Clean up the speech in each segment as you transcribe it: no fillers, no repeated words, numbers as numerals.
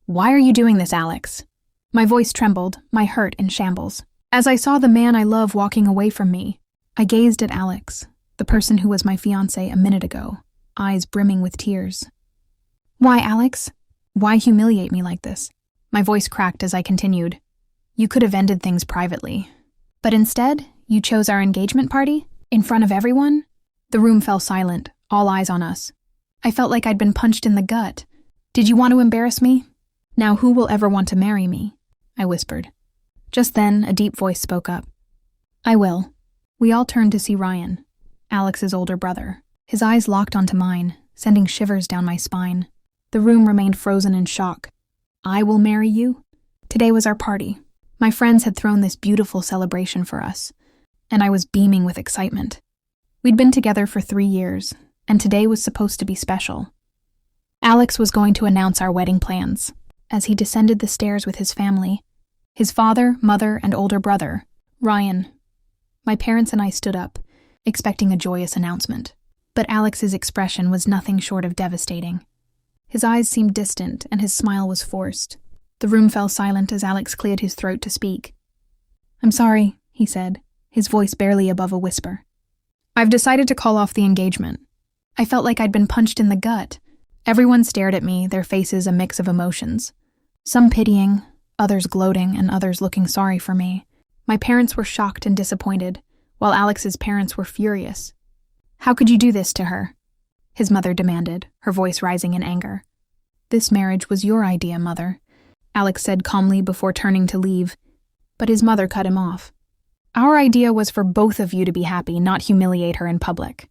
"Why are you doing this, Alex?" My voice trembled, my hurt in shambles. As I saw the man I love walking away from me, I gazed at Alex, the person who was my fiance a minute ago, eyes brimming with tears. "Why, Alex? Why humiliate me like this?" My voice cracked as I continued. "You could have ended things privately. But instead, you chose our engagement party? In front of everyone?" The room fell silent, all eyes on us. I felt like I'd been punched in the gut. "Did you want to embarrass me? Now who will ever want to marry me?" I whispered. Just then, a deep voice spoke up. "I will." We all turned to see Ryan, Alex's older brother. His eyes locked onto mine, sending shivers down my spine. The room remained frozen in shock. "I will marry you?" Today was our party. My friends had thrown this beautiful celebration for us, and I was beaming with excitement. We'd been together for 3 years, and today was supposed to be special. Alex was going to announce our wedding plans. As he descended the stairs with his family, his father, mother, and older brother, Ryan. My parents and I stood up, expecting a joyous announcement. But Alex's expression was nothing short of devastating. His eyes seemed distant, and his smile was forced. The room fell silent as Alex cleared his throat to speak. "I'm sorry," he said, his voice barely above a whisper. "I've decided to call off the engagement." I felt like I'd been punched in the gut. Everyone stared at me, their faces a mix of emotions. Some pitying, others gloating, and others looking sorry for me. My parents were shocked and disappointed, while Alex's parents were furious. "How could you do this to her?" his mother demanded, her voice rising in anger. "This marriage was your idea, Mother," Alex said calmly before turning to leave, but his mother cut him off. "Our idea was for both of you to be happy, not humiliate her in public."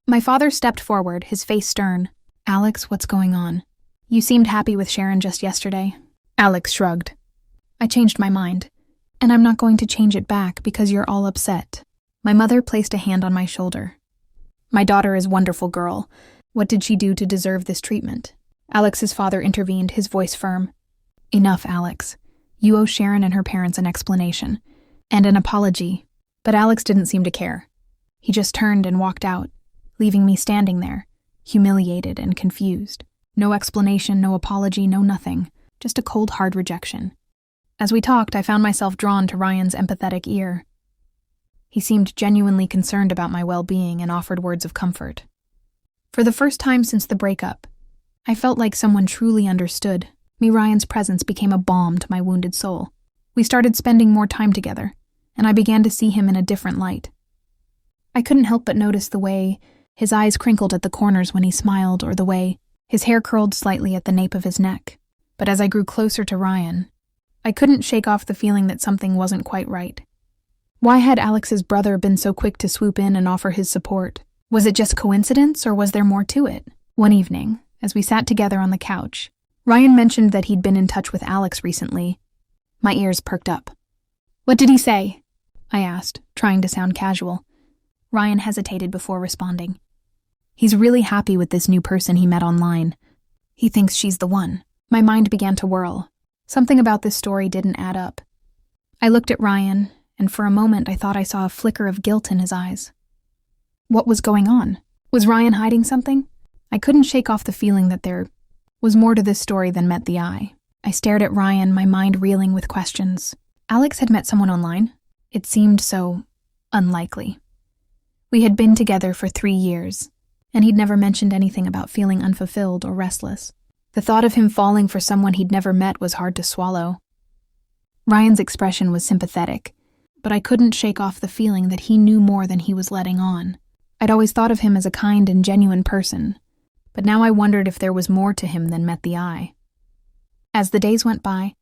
My father stepped forward, his face stern. "Alex, what's going on? You seemed happy with Sharon just yesterday." Alex shrugged. "I changed my mind, and I'm not going to change it back because you're all upset." My mother placed a hand on my shoulder. "My daughter is a wonderful girl. What did she do to deserve this treatment?" Alex's father intervened, his voice firm. "Enough, Alex. You owe Sharon and her parents an explanation, and an apology." But Alex didn't seem to care. He just turned and walked out, leaving me standing there, humiliated and confused. No explanation, no apology, no nothing. Just a cold, hard rejection. As we talked, I found myself drawn to Ryan's empathetic ear. He seemed genuinely concerned about my well-being and offered words of comfort. For the first time since the breakup, I felt like someone truly understood. Ryan's presence became a balm to my wounded soul. We started spending more time together, and I began to see him in a different light. I couldn't help but notice the way his eyes crinkled at the corners when he smiled, or the way his hair curled slightly at the nape of his neck. But as I grew closer to Ryan, I couldn't shake off the feeling that something wasn't quite right. Why had Alex's brother been so quick to swoop in and offer his support? Was it just coincidence, or was there more to it? One evening, as we sat together on the couch, Ryan mentioned that he'd been in touch with Alex recently. My ears perked up. "What did he say?" I asked, trying to sound casual. Ryan hesitated before responding. "He's really happy with this new person he met online. He thinks she's the one." My mind began to whirl. Something about this story didn't add up. I looked at Ryan, and for a moment I thought I saw a flicker of guilt in his eyes. What was going on? Was Ryan hiding something? I couldn't shake off the feeling that there was more to this story than met the eye. I stared at Ryan, my mind reeling with questions. Alex had met someone online. It seemed so unlikely. We had been together for 3 years, and he'd never mentioned anything about feeling unfulfilled or restless. The thought of him falling for someone he'd never met was hard to swallow. Ryan's expression was sympathetic, but I couldn't shake off the feeling that he knew more than he was letting on. I'd always thought of him as a kind and genuine person, but now I wondered if there was more to him than met the eye. As the days went by,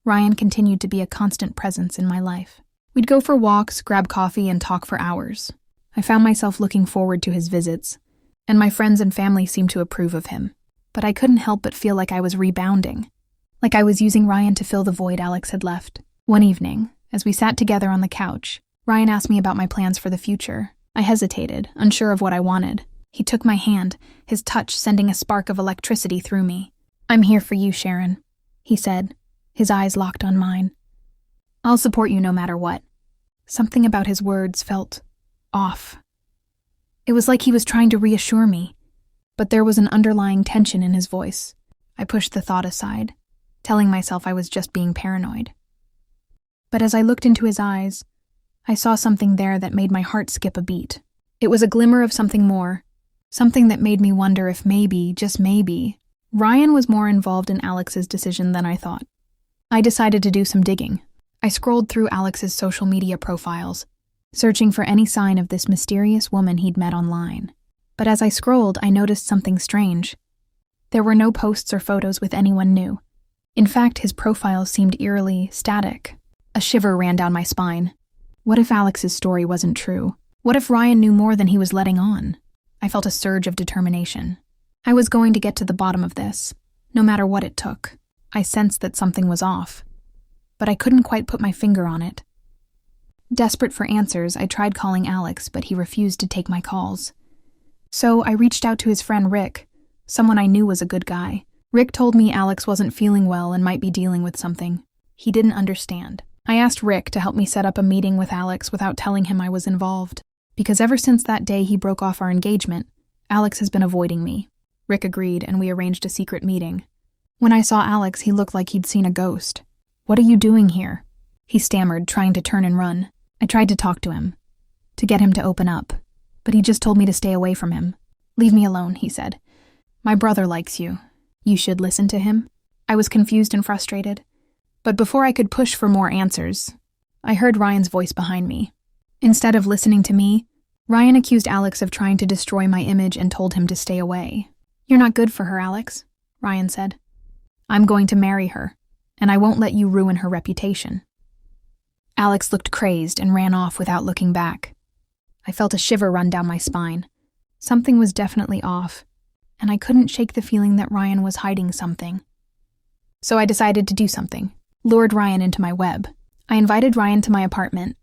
Ryan continued to be a constant presence in my life. We'd go for walks, grab coffee, and talk for hours. I found myself looking forward to his visits, and my friends and family seemed to approve of him. But I couldn't help but feel like I was rebounding, like I was using Ryan to fill the void Alex had left. One evening, as we sat together on the couch, Ryan asked me about my plans for the future. I hesitated, unsure of what I wanted. He took my hand, his touch sending a spark of electricity through me. "I'm here for you, Sharon," he said, his eyes locked on mine. "I'll support you no matter what." Something about his words felt off. It was like he was trying to reassure me, but there was an underlying tension in his voice. I pushed the thought aside. telling myself I was just being paranoid. But as I looked into his eyes, I saw something there that made my heart skip a beat. It was a glimmer of something more, something that made me wonder if maybe, just maybe, Ryan was more involved in Alex's decision than I thought. I decided to do some digging. I scrolled through Alex's social media profiles, searching for any sign of this mysterious woman he'd met online. But as I scrolled, I noticed something strange. There were no posts or photos with anyone new. In fact, his profile seemed eerily static. A shiver ran down my spine. What if Alex's story wasn't true? What if Ryan knew more than he was letting on? I felt a surge of determination. I was going to get to the bottom of this, no matter what it took. I sensed that something was off, but I couldn't quite put my finger on it. Desperate for answers, I tried calling Alex, but he refused to take my calls. So I reached out to his friend Rick, someone I knew was a good guy. Rick told me Alex wasn't feeling well and might be dealing with something. He didn't understand. I asked Rick to help me set up a meeting with Alex without telling him I was involved, because ever since that day he broke off our engagement, Alex has been avoiding me. Rick agreed, and we arranged a secret meeting. When I saw Alex, he looked like he'd seen a ghost. "What are you doing here?" He stammered, trying to turn and run. I tried to talk to him, to get him to open up, but he just told me to stay away from him. "Leave me alone," he said. "My brother likes you. You should listen to him." I was confused and frustrated, but before I could push for more answers, I heard Ryan's voice behind me. Instead of listening to me, Ryan accused Alex of trying to destroy my image and told him to stay away. "You're not good for her, Alex," Ryan said. "I'm going to marry her, and I won't let you ruin her reputation." Alex looked crazed and ran off without looking back. I felt a shiver run down my spine. Something was definitely off, and I couldn't shake the feeling that Ryan was hiding something. So I decided to do something, lured Ryan into my web. I invited Ryan to my apartment,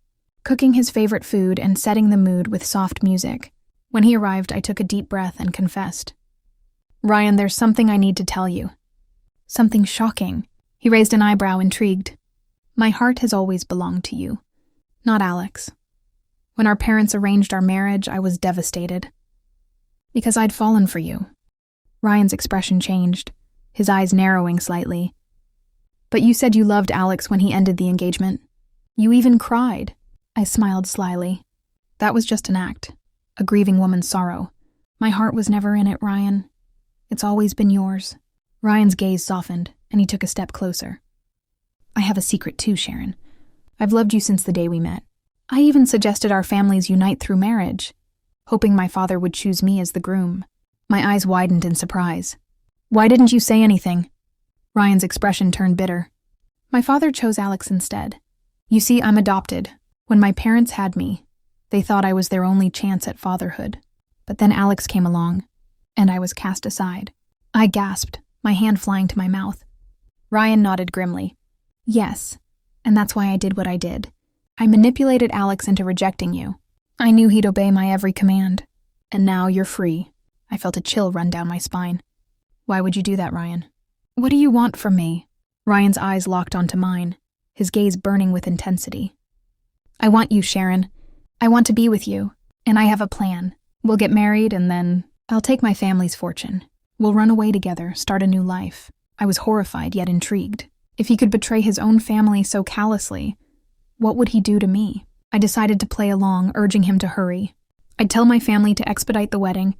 cooking his favorite food and setting the mood with soft music. When he arrived, I took a deep breath and confessed. "Ryan, there's something I need to tell you." "Something shocking." He raised an eyebrow, intrigued. "My heart has always belonged to you, not Alex. When our parents arranged our marriage, I was devastated. Because I'd fallen for you." Ryan's expression changed, his eyes narrowing slightly. "But you said you loved Alex when he ended the engagement. You even cried." I smiled slyly. "That was just an act, a grieving woman's sorrow. My heart was never in it, Ryan. It's always been yours." Ryan's gaze softened, and he took a step closer. "I have a secret too, Sharon. I've loved you since the day we met. I even suggested our families unite through marriage, hoping my father would choose me as the groom." My eyes widened in surprise. "Why didn't you say anything?" Ryan's expression turned bitter. "My father chose Alex instead. You see, I'm adopted. When my parents had me, they thought I was their only chance at fatherhood. But then Alex came along, and I was cast aside." I gasped, my hand flying to my mouth. Ryan nodded grimly. "Yes, and that's why I did what I did. I manipulated Alex into rejecting you. I knew he'd obey my every command. And now you're free." I felt a chill run down my spine. "Why would you do that, Ryan? What do you want from me?" Ryan's eyes locked onto mine, his gaze burning with intensity. "I want you, Sharon. I want to be with you, and I have a plan. We'll get married, and then I'll take my family's fortune. We'll run away together, start a new life." I was horrified yet intrigued. If he could betray his own family so callously, what would he do to me? I decided to play along, urging him to hurry. "I'd tell my family to expedite the wedding,"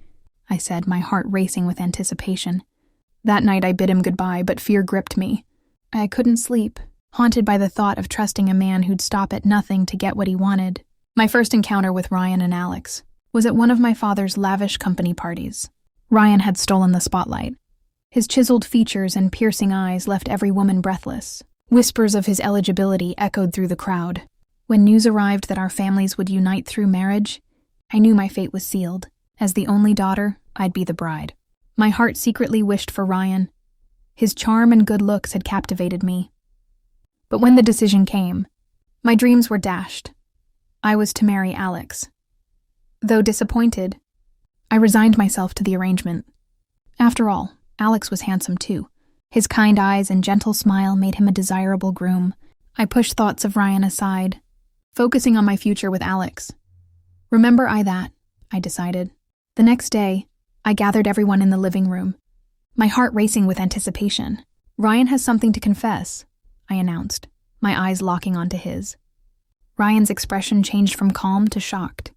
I said, my heart racing with anticipation. That night I bid him goodbye, but fear gripped me. I couldn't sleep, haunted by the thought of trusting a man who'd stop at nothing to get what he wanted. My first encounter with Ryan and Alex was at one of my father's lavish company parties. Ryan had stolen the spotlight. His chiseled features and piercing eyes left every woman breathless. Whispers of his eligibility echoed through the crowd. When news arrived that our families would unite through marriage, I knew my fate was sealed. As the only daughter, I'd be the bride. My heart secretly wished for Ryan. His charm and good looks had captivated me. But when the decision came, my dreams were dashed. I was to marry Alex. Though disappointed, I resigned myself to the arrangement. After all, Alex was handsome too. His kind eyes and gentle smile made him a desirable groom. I pushed thoughts of Ryan aside, focusing on my future with Alex. Remember that, I decided. The next day, I gathered everyone in the living room, my heart racing with anticipation. Ryan has something to confess, I announced, my eyes locking onto his. Ryan's expression changed from calm to shocked.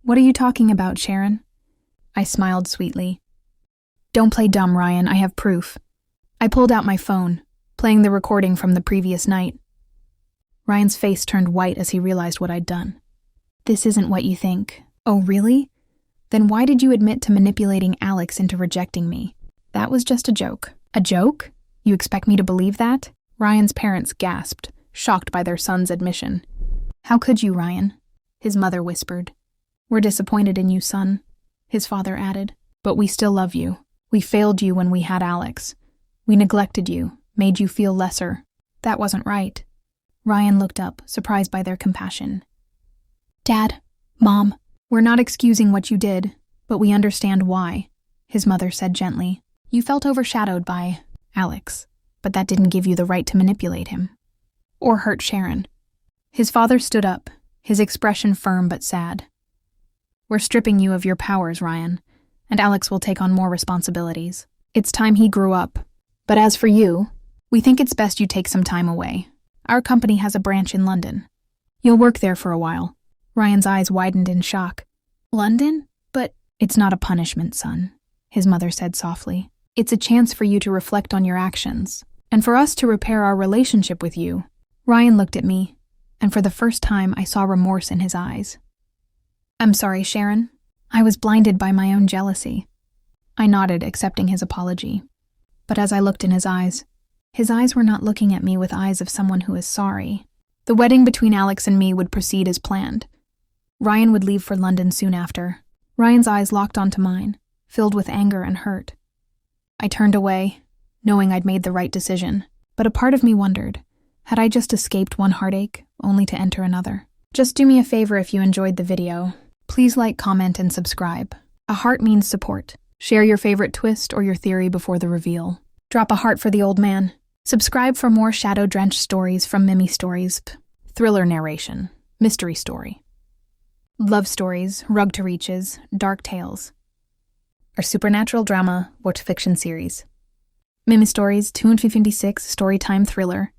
What are you talking about, Sharon? I smiled sweetly. Don't play dumb, Ryan, I have proof. I pulled out my phone, playing the recording from the previous night. Ryan's face turned white as he realized what I'd done. This isn't what you think. Oh, really? Then why did you admit to manipulating Alex into rejecting me? That was just a joke. A joke? You expect me to believe that? Ryan's parents gasped, shocked by their son's admission. How could you, Ryan? His mother whispered. We're disappointed in you, son, his father added. But we still love you. We failed you when we had Alex. We neglected you, made you feel lesser. That wasn't right. Ryan looked up, surprised by their compassion. Dad, Mom, we're not excusing what you did, but we understand why, his mother said gently. You felt overshadowed by Alex, but that didn't give you the right to manipulate him. Or hurt Sharon. His father stood up, his expression firm but sad. We're stripping you of your powers, Ryan, and Alex will take on more responsibilities. It's time he grew up. But as for you, we think it's best you take some time away. Our company has a branch in London. You'll work there for a while. Ryan's eyes widened in shock. London? But it's not a punishment, son, his mother said softly. It's a chance for you to reflect on your actions, and for us to repair our relationship with you. Ryan looked at me, and for the first time I saw remorse in his eyes. I'm sorry, Sharon. I was blinded by my own jealousy. I nodded, accepting his apology. But as I looked in his eyes were not looking at me with eyes of someone who is sorry. The wedding between Alex and me would proceed as planned. Ryan would leave for London soon after. Ryan's eyes locked onto mine, filled with anger and hurt. I turned away, knowing I'd made the right decision, but a part of me wondered, had I just escaped one heartache, only to enter another? Just do me a favor if you enjoyed the video. Please like, comment, and subscribe. A heart means support. Share your favorite twist or your theory before the reveal. Drop a heart for the old man. Subscribe for more shadow-drenched stories from Mimi Stories, thriller narration, mystery story, love stories, rug to reaches, dark tales. Our supernatural drama, what fiction series. Mimi Stories 256 Storytime Thriller,